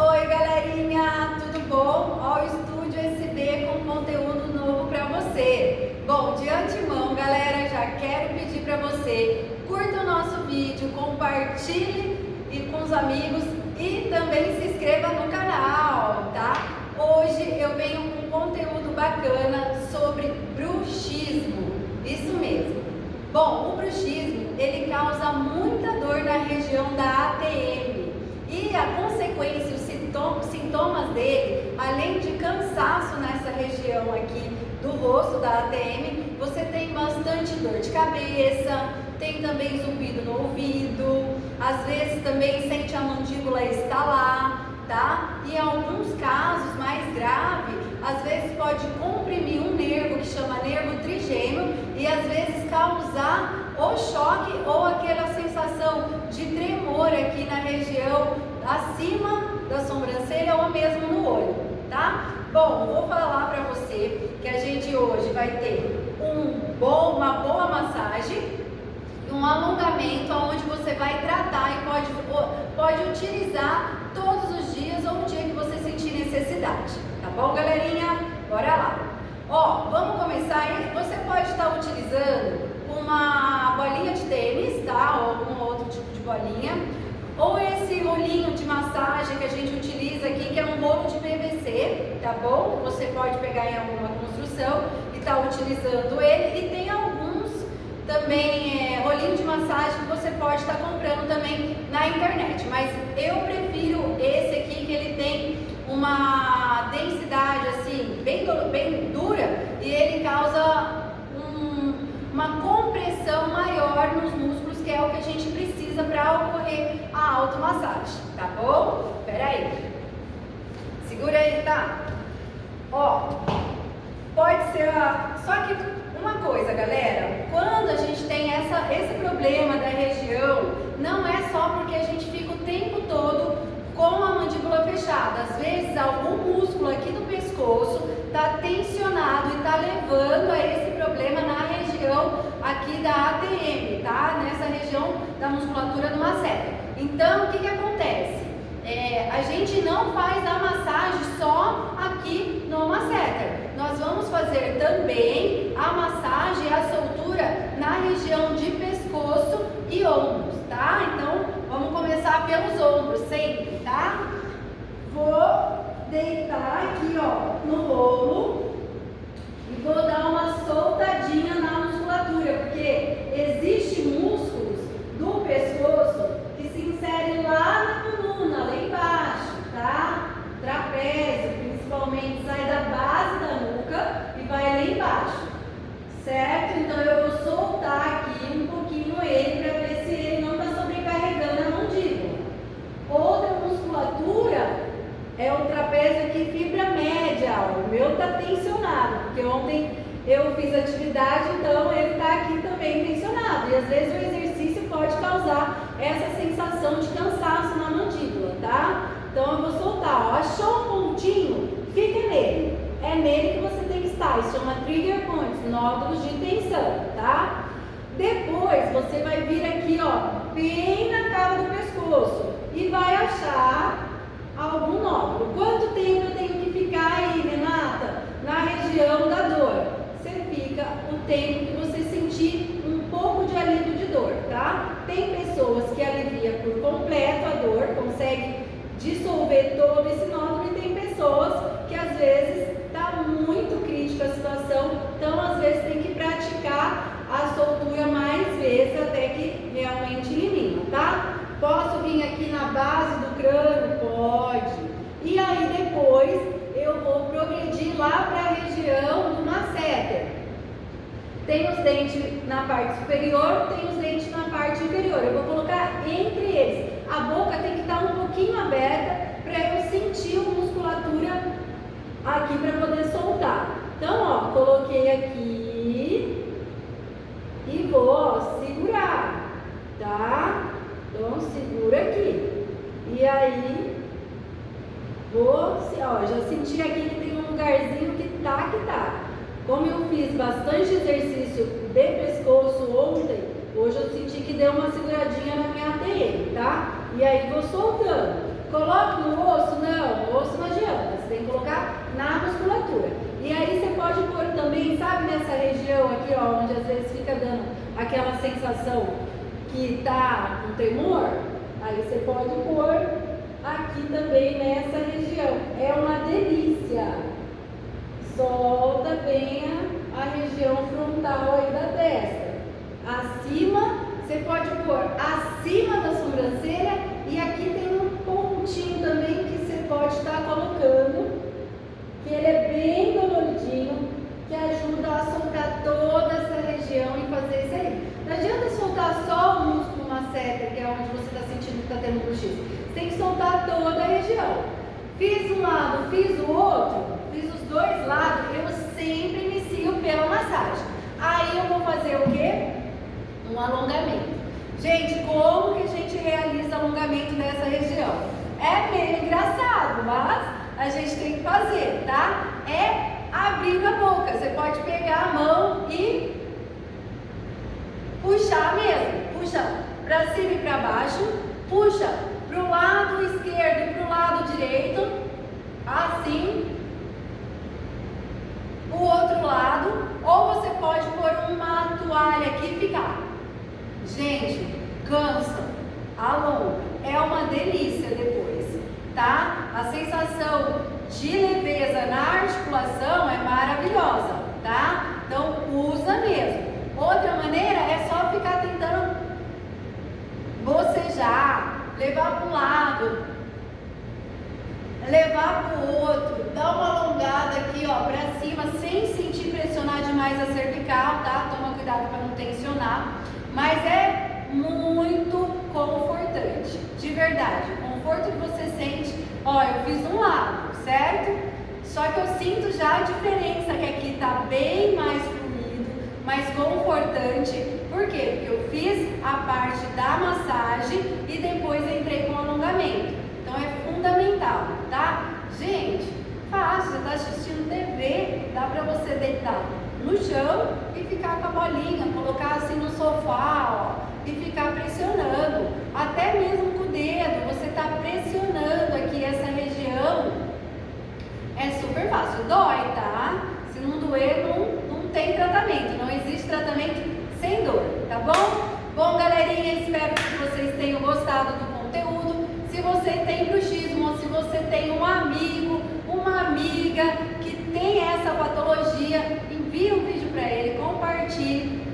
Oi galerinha, tudo bom? Ó, o Estúdio SB com conteúdo novo para você. Bom, de antemão, galera, já quero pedir para você, curta o nosso vídeo, compartilhe com os amigos e também se inscreva no canal, tá? Hoje eu venho com um conteúdo bacana sobre bruxismo, isso mesmo. Bom, o bruxismo, ele causa muita dor na região da ATM. E a consequência, os sintomas dele, além de cansaço nessa região aqui do rosto da ATM, você tem bastante dor de cabeça, tem também zumbido no ouvido, às vezes também sente a mandíbula estalar, tá? E em alguns casos mais graves, às vezes pode comprimir um nervo que chama nervo trigêmeo e às vezes causar ou choque ou aquela sensação de tremor aqui na região acima da sobrancelha ou mesmo no olho, tá? Bom, vou falar para você que a gente hoje vai ter uma boa massagem e um alongamento onde você vai tratar e pode utilizar todos os dias ou o dia que você sentir necessidade, tá bom, galerinha? Bora lá! Ó, vamos começar aí. Você pode estar utilizando uma bolinha de tênis, tá? Ou algum outro tipo de bolinha. Ou esse rolinho de massagem que a gente utiliza aqui, que é um rolo de PVC, tá bom? Você pode pegar em alguma construção e tá utilizando ele. E tem alguns também rolinho de massagem que você pode estar comprando também na internet. Mas eu prefiro esse aqui, que ele tem uma densidade assim, bem dura, e ele causa uma compressão maior nos músculos, que é o que a gente precisa para ocorrer a automassagem, tá bom? Espera aí. Segura aí, tá? Ó, pode ser só que uma coisa, galera, quando a gente tem esse problema da região, não é só porque a gente fica o tempo todo com a mandíbula fechada. Às vezes algum músculo aqui do pescoço está tensionado e está levando a esse problema na região aqui da ATM, tá? Nessa região da musculatura do masseter. Então, o que acontece? A gente não faz a massagem só aqui no masseter. Nós vamos fazer também a massagem e a soltura na região de pescoço e ombros, tá? Então, vamos começar pelos ombros sempre, tá? Vou deitar aqui, ó, no rolo e vou dar uma soltadinha na musculatura, porque existem músculos do pescoço que se inserem lá na coluna, lá embaixo, tá? Trapézio, principalmente, sai da base da nuca e vai lá embaixo, certo? Então eu vou soltar aqui um pouquinho ele para ver se ele não está sobrecarregando a mandíbula. Outra musculatura é o trapézio aqui, fibra média. O meu está tensionado, porque ontem eu fiz atividade, então ele está aqui também tensionado. E às vezes o exercício pode causar essa sensação de cansaço na mandíbula, tá? Então eu vou soltar, ó. Achou um pontinho? Fica nele. É nele que você tem que estar. Isso chama trigger points, nódulos de tensão, tá? Depois você vai vir aqui, ó, bem na cara do pescoço e vai achar algum nódulo. Quanto tempo eu tenho que ficar aí, Renata? Na região da dor. Você fica o tempo que você sentir um pouco de alívio de dor, tá? Tem pessoas que alivia por completo a dor, consegue dissolver todo esse nódulo, e tem pessoas que às vezes está muito crítica a situação, então às vezes tem que praticar a soltura mais vezes até que realmente elimina, tá? Posso vir aqui na base do crânio? Pode. E aí depois eu vou progredir lá para a região do masseter. Tem os dentes na parte superior, tem os dentes na parte inferior. Eu vou colocar entre eles. A boca tem que estar um pouquinho aberta para eu sentir a musculatura aqui para poder soltar. Então, ó, coloquei aqui e vou, ó, segurar, tá? Então, segura aqui. E aí, ó, já senti aqui que tem um lugarzinho que tá. Como eu fiz bastante exercício de pescoço ontem, hoje eu senti que deu uma seguradinha na minha ATM, tá? E aí vou soltando. Coloco no osso? Não. musculatura. E aí você pode pôr também, sabe, nessa região aqui, ó, onde às vezes fica dando aquela sensação que tá com temor, aí você pode pôr aqui também nessa região. É uma delícia. Solta bem a região frontal aí da testa. Acima, você pode pôr acima da sobrancelha e aqui tem um pontinho também que você pode estar colocando, que ele é bem doloridinho, que ajuda a soltar toda essa região e fazer isso aí. Não adianta soltar só o músculo masseter, que é onde você está sentindo que está tendo bruxismo. Você tem que soltar toda a região. Fiz um lado, fiz o outro, fiz os dois lados, eu sempre inicio pela massagem. Aí eu vou fazer o quê? Um alongamento. Gente, como que a gente realiza alongamento nessa região? É meio engraçado, mas a gente tem que fazer, tá? É abrindo a boca. Você pode pegar a mão e puxar mesmo. Puxa para cima e para baixo. Puxa para o lado esquerdo e para o lado direito. Assim. O outro lado. Ou você pode pôr uma toalha aqui e ficar. Gente, cansa, alonga. É uma delícia depois, tá? A sensação de leveza na articulação é maravilhosa, tá? Então usa mesmo. Outra maneira é só ficar tentando bocejar, levar para um lado, levar para o outro, dar uma alongada aqui, ó, para cima, sem sentir pressionar demais a cervical, tá? Toma cuidado para não tensionar, mas é muito confortante, de verdade. O conforto que você sente, ó, eu fiz um lado, certo? Só que eu sinto já a diferença, que aqui tá bem mais fluido, mais confortante. Por quê? Porque eu fiz a parte da massagem e depois entrei com o alongamento. Então é fundamental, tá? Gente, fácil, você tá assistindo TV, dá pra você deitar no chão e ficar com a bolinha, colocar assim no sofá, ó, e ficar pressionando, até mesmo com o dedo, você está pressionando aqui essa região, é super fácil. Dói, tá? Se não doer, não tem tratamento, não existe tratamento sem dor, tá bom? Bom, galerinha, espero que vocês tenham gostado do conteúdo. Se você tem bruxismo ou se você tem um amigo, uma amiga que tem essa patologia, envie um vídeo para ele, compartilhe.